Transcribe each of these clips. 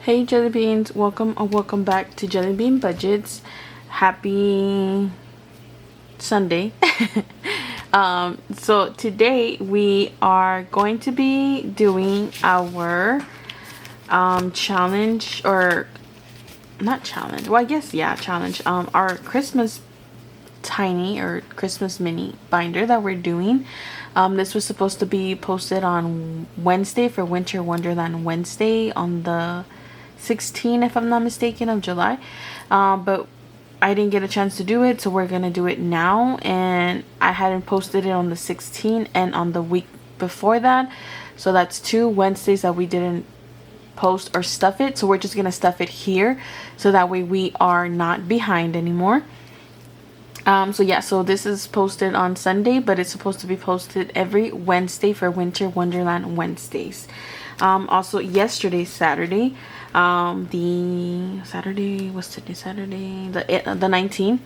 Hey Jellybeans, welcome or welcome back to Jellybean Budgets. Happy Sunday. So today we are going to be doing our challenge, or not challenge, well I guess yeah, challenge, our Christmas tiny or Christmas mini binder that we're doing. This was supposed to be posted on Wednesday for Winter Wonderland Wednesday on the 16th, if I'm not mistaken, of July. But I didn't get a chance to do it, so we're gonna do it now. And I hadn't posted it on the 16th and on the week before that, so that's 2 Wednesdays that we didn't post or stuff it. So we're just gonna stuff it here, so that way we are not behind anymore. So yeah, so this is posted on Sunday, but it's supposed to be posted every Wednesday for Winter Wonderland Wednesdays. Also yesterday, Saturday, the Saturday, what's today, Saturday, the 19th,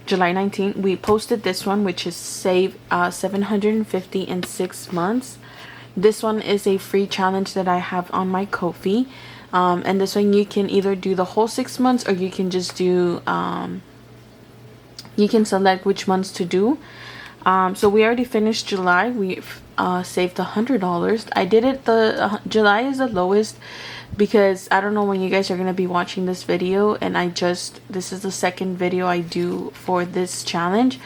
July 19th, we posted this one, which is save 750 in 6 months. This one is a free challenge that I have on my Ko-fi. And this one you can either do the whole 6 months, or you can just do you can select which months to do. So we already finished July. We saved $100. I did it, July is the lowest because I don't know when you guys are going to be watching this video, and this is the second video I do for this challenge.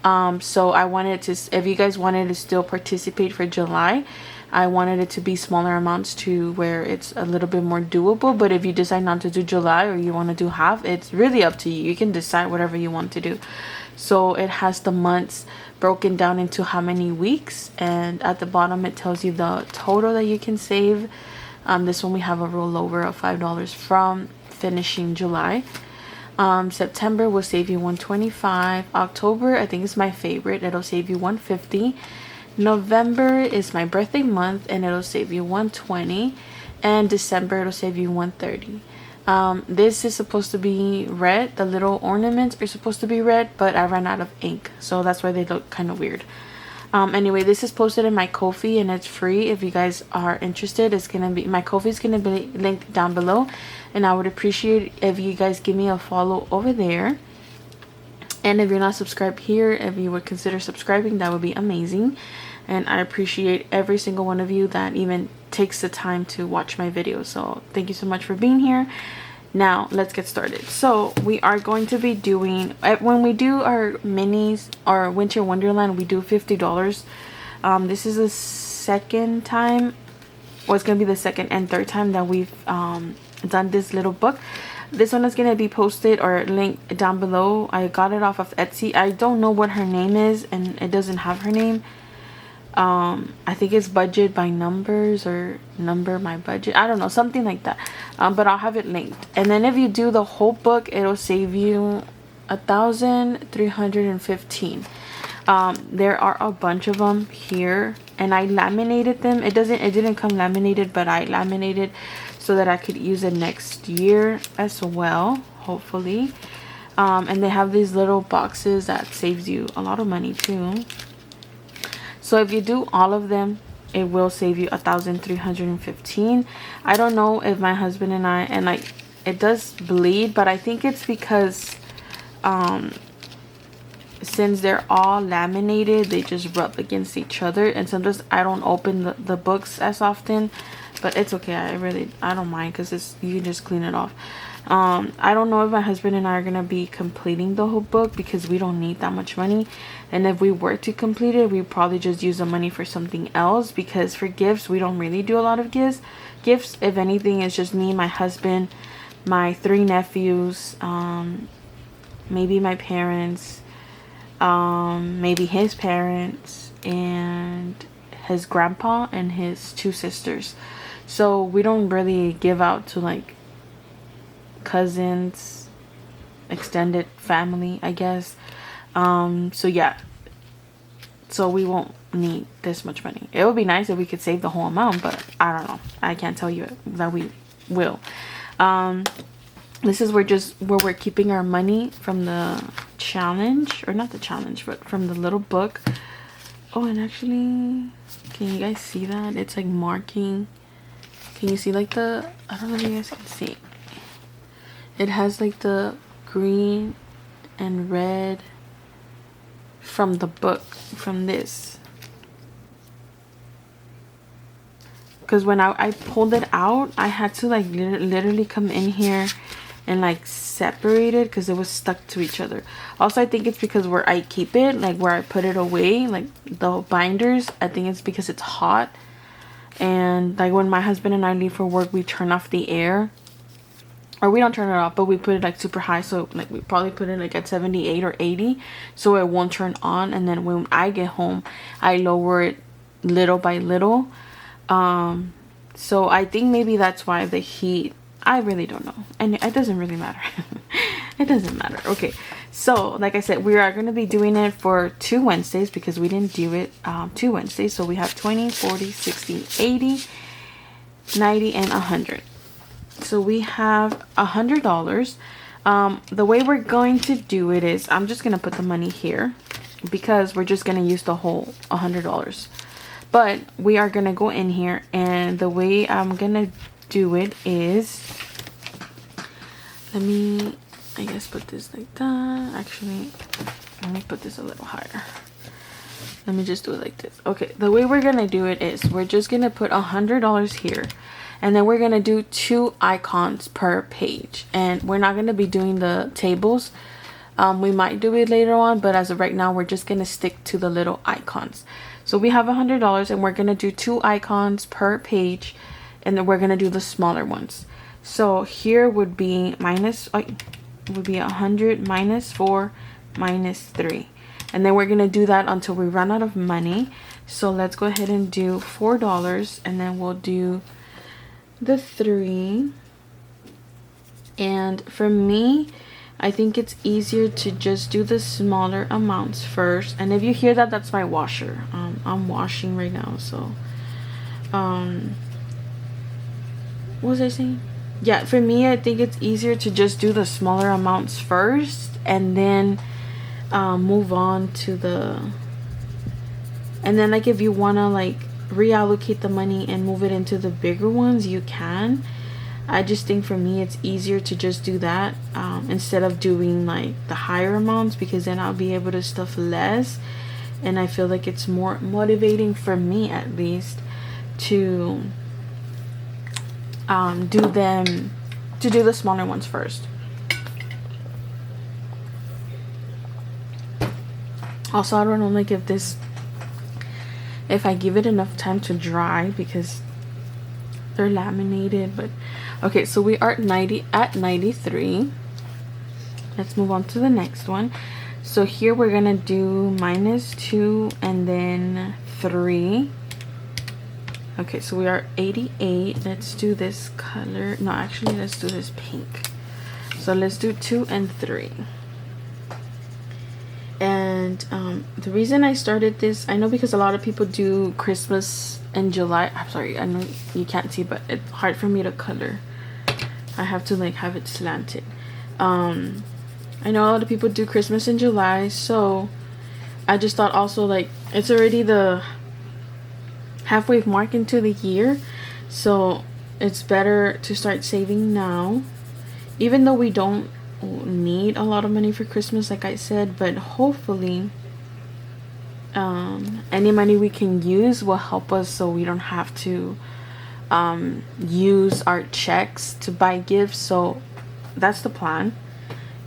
So I wanted to, if you guys wanted to still participate for July, I wanted it to be smaller amounts to where it's a little bit more doable. But if you decide not to do July, or you want to do half, it's really up to you. You can decide whatever you want to do. So it has the months broken down into how many weeks, and at the bottom it tells you the total that you can save. This one we have a rollover of $5 from finishing July. September will save you $125. October, I think, is my favorite. It'll save you $150. November is my birthday month, and it'll save you $120. And December, it'll save you $130. This is supposed to be red. The little ornaments are supposed to be red, but I ran out of ink, so that's why they look kind of weird. Anyway, this is posted in my Ko-fi, and it's free. If you guys are interested, it's gonna be, my Ko-fi is gonna be linked down below, and I would appreciate if you guys give me a follow over there. And if you're not subscribed here, if you would consider subscribing, that would be amazing. And I appreciate every single one of you that even takes the time to watch my videos. So thank you so much for being here. Now let's get started. So we are going to be doing, when we do our minis or Winter Wonderland, we do $50. This is the second time, well, it's gonna be the second and third time that we've done this little book. This one is gonna be posted or linked down below. I got it off of Etsy. I don't know what her name is, and it doesn't have her name. I think it's Budget by Numbers, or Number My Budget, I don't know, something like that. But I'll have it linked. And then if you do the whole book, it'll save you $1,315. There are a bunch of them here, and I laminated them. It didn't come laminated, but I laminated so that I could use it next year as well, hopefully. And they have these little boxes that saves you a lot of money too. So if you do all of them, it will save you $1,315. I don't know if my husband and I, and like, it does bleed, but I think it's because since they're all laminated, they just rub against each other, and sometimes I don't open the books as often. But it's okay, I don't mind, because you can just clean it off. I don't know if my husband and I are gonna be completing the whole book, because we don't need that much money. And if we were to complete it, we'd probably just use the money for something else, because for gifts, we don't really do a lot of gifts. If anything, it's just me, my husband, my 3 nephews, maybe my parents, maybe his parents, and his grandpa and his 2 sisters. So we don't really give out to like cousins, extended family, I guess. So yeah, so we won't need this much money. It would be nice if we could save the whole amount, but I don't know, I can't tell you that we will. This is where we're keeping our money from the challenge, or not the challenge, but from the little book. Oh, and actually, can you guys see that? It's like marking. Can you see like the, I don't know if you guys can see. It has like the green and red from the book, from this. Because when I pulled it out, I had to like literally come in here and like separate it because it was stuck to each other. Also, I think it's because where I keep it, like where I put it away, like the binders, I think it's because it's hot. And like when my husband and I leave for work, we turn off the air. Or we don't turn it off, but we put it like super high. So like we probably put it like at 78 or 80 so it won't turn on. And then when I get home, I lower it little by little. So I think maybe that's why the heat, I really don't know, and it doesn't really matter. It doesn't matter. Okay, so like I said, we are going to be doing it for 2 Wednesdays because we didn't do it 2 Wednesdays. So we have 20, 40, 60, 80, 90, and 100. So we have $100. The way we're going to do it is I'm just going to put the money here because we're just going to use the whole $100. But we are going to go in here, and the way I'm going to do it is, let me, I guess, put this like that. Actually, let me put this a little higher. Let me just do it like this. Okay, the way we're going to do it is we're just going to put $100 here. And then we're going to do 2 icons per page. And we're not going to be doing the tables. We might do it later on, but as of right now, we're just going to stick to the little icons. So we have $100 and we're going to do 2 icons per page. And then we're going to do the smaller ones. So here would be would be 100 minus 4 minus 3. And then we're going to do that until we run out of money. So let's go ahead and do $4. And then we'll do the 3. And for me, I think it's easier to just do the smaller amounts first. And if you hear that, that's my washer. I'm washing right now. So what was I saying? Yeah, for me, I think it's easier to just do the smaller amounts first and then move on to the, and then like if you want to like reallocate the money and move it into the bigger ones, you can. I just think for me it's easier to just do that instead of doing like the higher amounts, because then I'll be able to stuff less, and I feel like it's more motivating for me at least to do the smaller ones first. Also, I don't know like if I give it enough time to dry because they're laminated. But okay, so we are at 93. Let's move on to the next one. So here we're gonna do -2 and then 3. Okay, so we are 88. Let's do this color. No, actually, let's do this pink. So let's do 2 and 3. And the reason I started this, I know because a lot of people do Christmas in July. I'm sorry, I know you can't see, but it's hard for me to color. I have to like have it slanted. I know a lot of people do Christmas in July, so I just thought also like it's already the halfway mark into the year, so it's better to start saving now, even though we don't need a lot of money for Christmas, like I said. But hopefully any money we can use will help us so we don't have to use our checks to buy gifts. So that's the plan,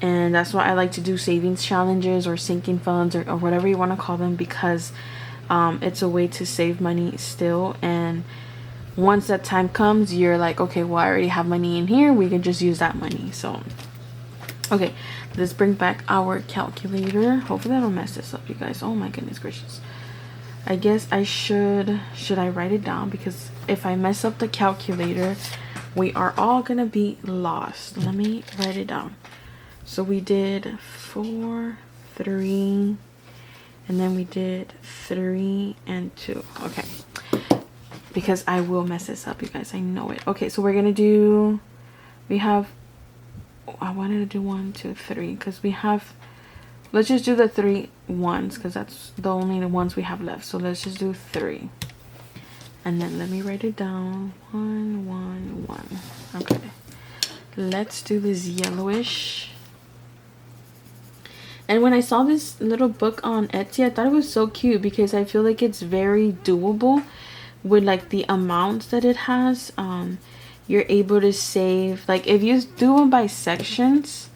and that's why I like to do savings challenges or sinking funds or whatever you want to call them, because it's a way to save money still. And once that time comes, you're like, okay, well, I already have money in here, we can just use that money. So okay, let's bring back our calculator. Hopefully I don't mess this up, you guys. Oh my goodness gracious. I guess I should I write it down, because if I mess up the calculator, we are all gonna be lost. Let me write it down. So we did 4, 3, and then we did 3 and 2. Okay, because I will mess this up, you guys, I know it. Okay, so we're gonna do, we have, I wanted to do 1, 2, 3 because we have, let's just do the 3 ones because that's the only the ones we have left. So let's just do 3. And then let me write it down. 1, 1, 1. Okay. Let's do this yellowish. And when I saw this little book on Etsy, I thought it was so cute because I feel like it's very doable with like the amounts that it has. You're able to save, like if you do them by sections,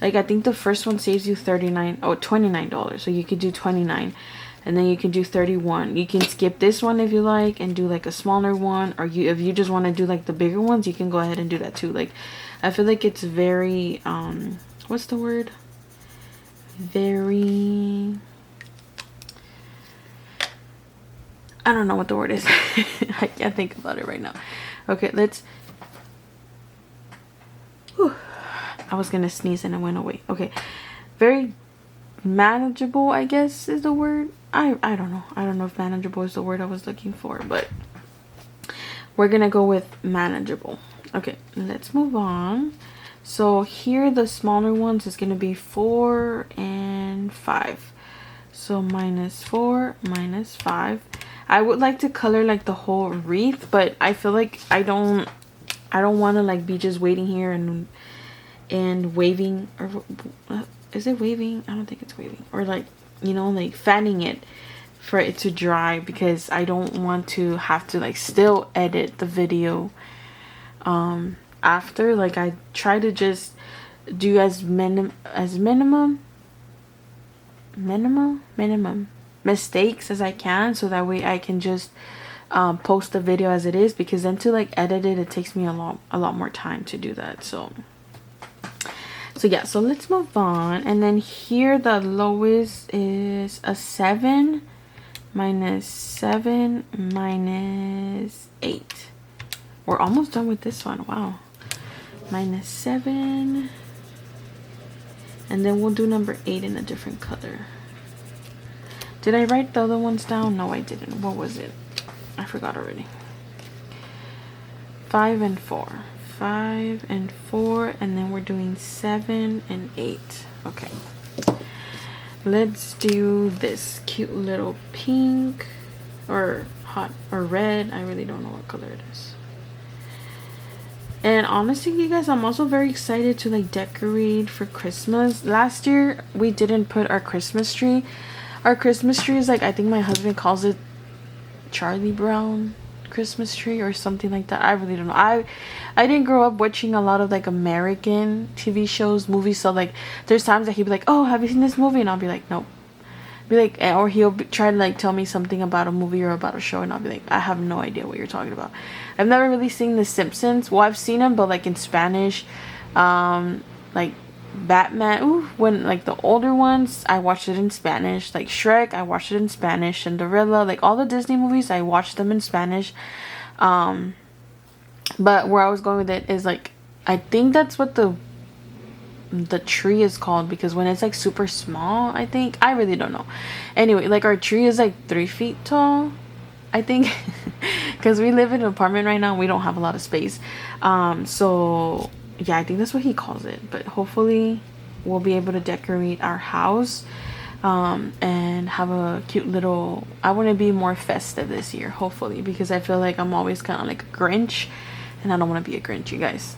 like I think the first one saves you $29. So you could do 29, and then you can do 31. You can skip this one if you like and do like a smaller one, or if you just want to do like the bigger ones, you can go ahead and do that too. Like I feel like it's very what's the word? Very, I don't know what the word is. I can't think about it right now. Okay, let's, whew, I was gonna sneeze and it went away. Okay, very manageable, I guess is the word. I don't know. I don't know if manageable is the word I was looking for, but we're gonna go with manageable. Okay, let's move on. So here the smaller ones is going to be 4 and 5. So -4, -5. I would like to color like the whole wreath, but I feel like I don't want to like be just waiting here and waving, or is it waving? I don't think it's waving. Or like, you know, like fanning it for it to dry, because I don't want to have to like still edit the video after. Like I try to just do as minimum mistakes as I can, so that way I can just post the video as it is, because then to like edit it, it takes me a lot more time to do that. So yeah, so let's move on. And then here the lowest is a 7 -7 -8. We're almost done with this one. Wow. -7, and then we'll do number 8 in a different color. Did I write the other ones down? No, I didn't. What was it? I forgot already. 5 and 4, 5 and 4, and then we're doing 7 and 8. Okay, let's do this cute little pink or hot or red. I really don't know what color it is. And honestly, you guys, I'm also very excited to like decorate for Christmas. Last year we didn't put our Christmas tree. Our Christmas tree is like, I think my husband calls it Charlie Brown Christmas tree or something like that. I really don't know. I didn't grow up watching a lot of like American TV shows, movies, so like there's times that he'd be like, oh, have you seen this movie? And I'll be like, nope. Be like, or he'll try to like tell me something about a movie or about a show, and I'll be like, I have no idea what you're talking about. I've never really seen The Simpsons. Well, I've seen them, but like in Spanish. Like Batman, when like the older ones, I watched it in Spanish. Like Shrek, I watched it in Spanish. Cinderella, like all the Disney movies, I watched them in Spanish. But where I was going with it is like, I think that's what the tree is called, because when it's like super small, I think, I really don't know. Anyway, like our tree is like 3 feet tall, I think, because we live in an apartment right now. We don't have a lot of space. So yeah, I think that's what he calls it. But hopefully we'll be able to decorate our house and have a cute little, I want to be more festive this year, hopefully, because I feel like I'm always kind of like a Grinch, and I don't want to be a Grinch, you guys.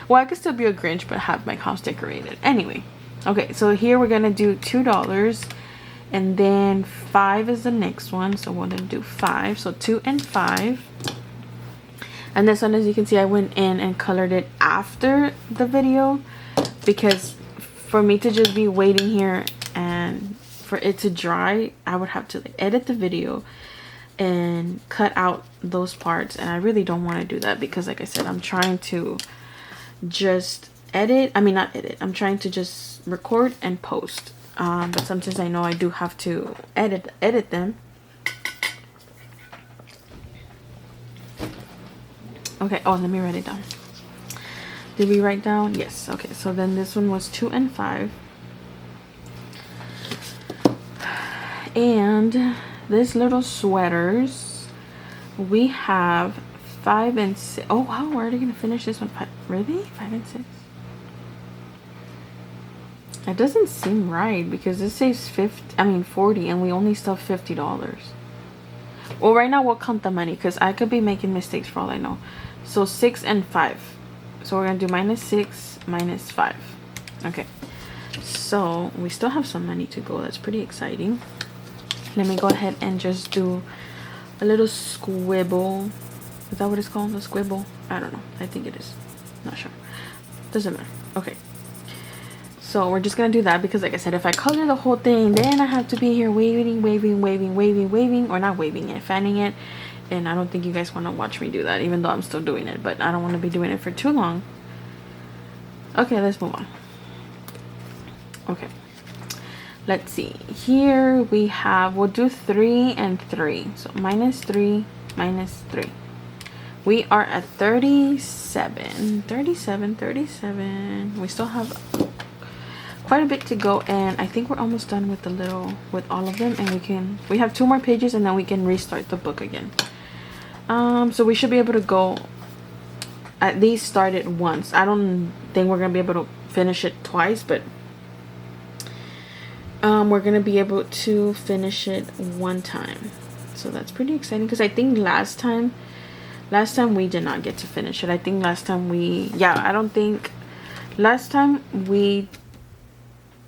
Well, I could still be a Grinch, but have my house decorated. Anyway, okay, so here we're gonna do $2, and then 5 is the next one, so we're gonna do 5. So 2 and 5. And this one, as you can see, I went in and colored it after the video, because for me to just be waiting here and for it to dry, I would have to like edit the video and cut out those parts, and I really don't want to do that, because like I said, I'm trying to just not edit, I'm trying to just record and post, but sometimes I know I do have to edit them. Okay, oh, let me write it down. Did we write down? Yes. Okay, so then this one was 2 and 5, and this little sweaters, we have 5 and 6. Oh wow, we're already gonna finish this one. Really? 5 and 6? It doesn't seem right, because it says 40, and we only sell $50. Well, right now we'll count the money because I could be making mistakes for all I know. So 6 and 5. So we're gonna do -6 -5. Okay. So we still have some money to go. That's pretty exciting. Let me go ahead and just do a little squibble. Is that what it's called? A squibble? I don't know. I think it is. Not sure. Doesn't matter. Okay. So we're just gonna do that because, like I said, if I color the whole thing, then I have to be here waving, or not waving it, fanning it, and I don't think you guys want to watch me do that, even though I'm still doing it. But I don't want to be doing it for too long. Okay, let's move on. Okay, let's see. Here we have, we'll do 3 and 3. So -3 -3. We are at 37. We still have quite a bit to go, and I think we're almost done with with all of them, and we have 2 more pages and then we can restart the book again. So we should be able to go at least start it once. I don't think we're gonna be able to finish it twice, but we're gonna be able to finish it one time, so that's pretty exciting because I think last time we did not get to finish it. I think last time last time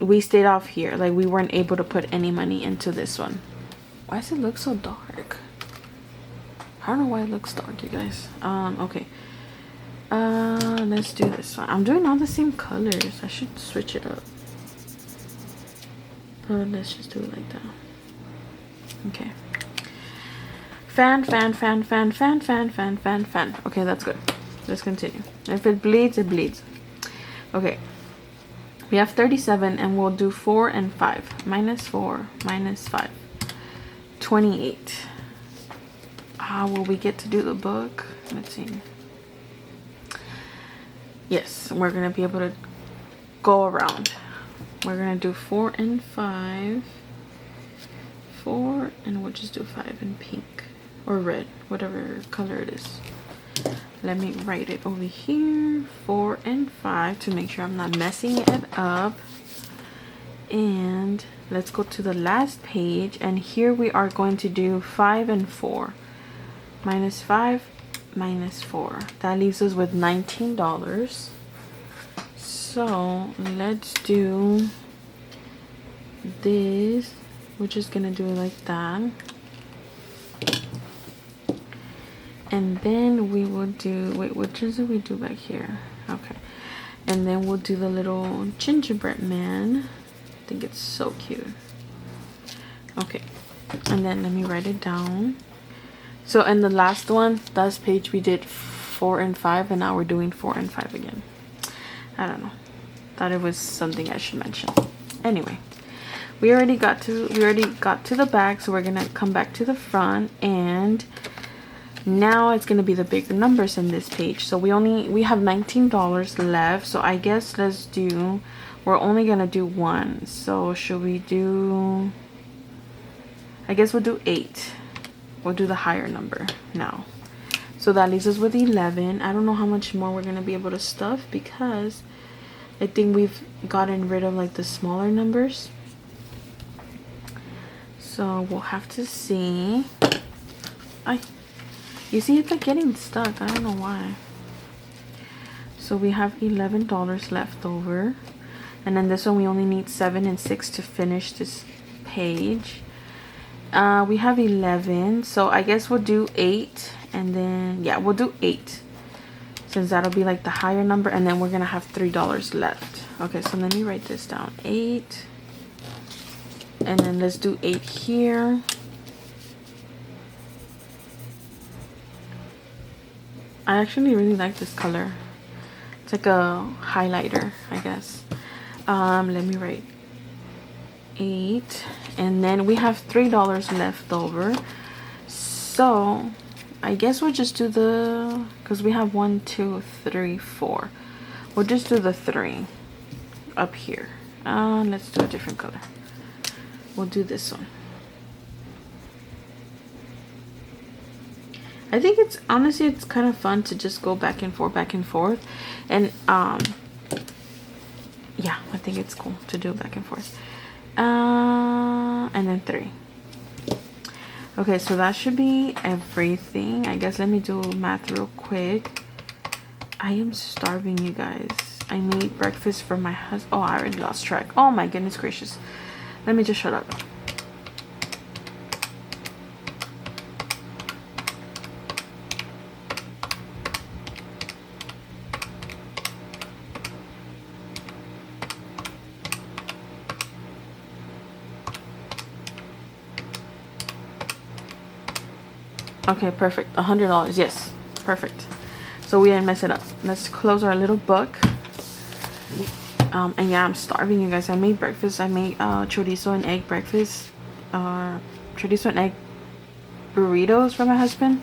we stayed off here. Like, we weren't able to put any money into this one. Why does it look so dark? I don't know why it looks dark, you guys. Okay. Let's do this one. I'm doing all the same colors. I should switch it up. But let's just do it like that. Okay. Fan. Okay, that's good. Let's continue. If it bleeds, it bleeds. Okay. We have 37, and we'll do 4 and 5. -4 -5. 28. Will we get to do the book? Let's see. Yes, we're going to be able to go around. We're going to do 4 and 5. 4, and we'll just do 5 in pink. Or red, whatever color it is. Let me write it over here. 4 and 5 to make sure I'm not messing it up. And let's go to the last page. And here we are going to do 5 and 4. -5 -4. That leaves us with $19. So let's do this. We're just gonna do it like that. And then we will do, wait, what did we do back here? Okay. And then we'll do the little gingerbread man. I think it's so cute. Okay. And then let me write it down. So in the last page, we did 4 and 5, and now we're doing 4 and 5 again. I don't know. Thought it was something I should mention. Anyway, we already got to the back, so we're gonna come back to the front, and now it's gonna be the bigger numbers in this page. So we have $19 left. So I guess we're only gonna do one. So should we do? I guess we'll do 8. We'll do the higher number now. So that leaves us with 11. I don't know how much more we're gonna be able to stuff because I think we've gotten rid of like the smaller numbers. So we'll have to see. You see, it's like getting stuck. I don't know why. So we have $11 left over. And then this one, we only need 7 and 6 to finish this page. We have 11. So I guess we'll do 8. And then, yeah, we'll do 8. Since that'll be like the higher number. And then we're going to have $3 left. Okay, so let me write this down. 8. And then let's do 8 here. I actually really like this color. It's like a highlighter, I guess. Let me write 8. And then we have $3 left over. So I guess we'll just do because we have 1, 2, 3, 4. We'll just do the 3 up here. Let's do a different color. We'll do this one. I think honestly it's kind of fun to just go back and forth. And yeah, I think it's cool to do back and forth. And then 3. Okay, so that should be everything. I guess let me do math real quick. I am starving, you guys. I made breakfast for my husband. Oh, I already lost track. Oh my goodness gracious. Let me just shut up. Okay, perfect. $100. Yes, perfect. So we didn't mess it up. Let's close our little book. And yeah, I'm starving, you guys. I made breakfast. I made chorizo and egg breakfast. Chorizo and egg burritos for my husband.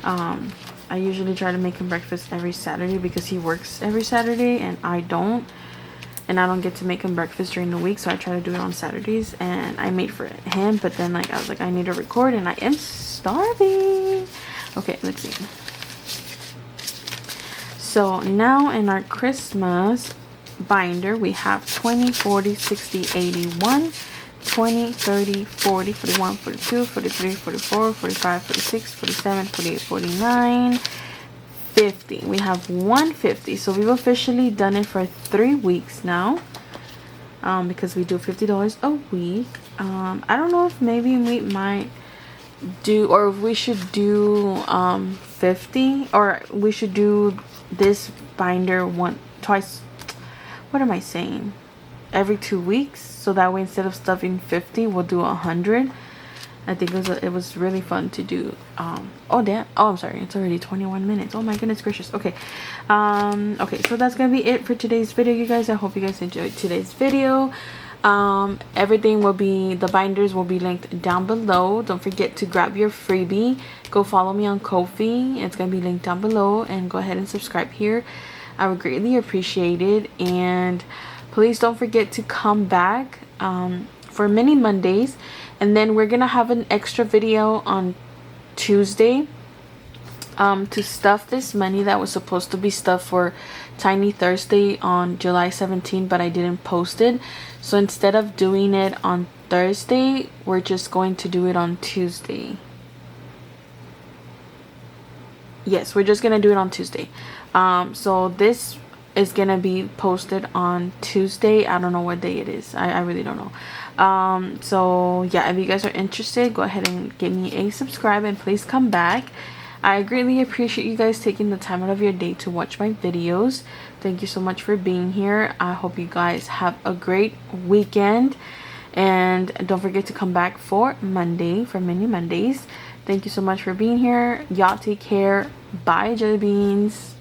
I usually try to make him breakfast every Saturday because he works every Saturday and I don't. And I don't get to make him breakfast during the week, so I try to do it on Saturdays. And I made for him, but then like I was like, I need to record and I am starving. Okay, let's see. So now in our Christmas binder, we have 20, 40, 60, 81, 20, 30, 40, 41, 42, 43, 44, 45, 46, 47, 48, 49, 50. We have 150. So we've officially done it for 3 weeks now, because we do $50 a week. I don't know if maybe we might do, or if we should do 50, or we should do this binder twice. What am I saying? Every 2 weeks, so that way instead of stuffing 50, we'll do 100. I think it was really fun to do. Oh damn, oh I'm sorry, it's already 21 minutes. Oh my goodness gracious. Okay, okay, so that's gonna be it for today's video, you guys. I hope you guys enjoyed today's video. Everything will be, the binders will be linked down below. Don't forget to grab your freebie. Go follow me on Ko-fi, it's gonna be linked down below, and go ahead and subscribe here. I would greatly appreciate it. And please don't forget to come back for mini Mondays, and then we're gonna have an extra video on Tuesday to stuff this money that was supposed to be stuffed for Tiny Thursday on July 17th, but I didn't post it. So instead of doing it on Thursday, we're just going to do it on Tuesday. Yes, we're just gonna do it on Tuesday. So this is gonna be posted on Tuesday. I don't know what day it is. I really don't know. So yeah, if you guys are interested, go ahead and give me a subscribe and please come back. I greatly appreciate you guys taking the time out of your day to watch my videos. Thank you so much for being here. I hope you guys have a great weekend, and don't forget to come back for Monday, for mini Mondays. Thank you so much for being here. Y'all take care. Bye, jelly beans.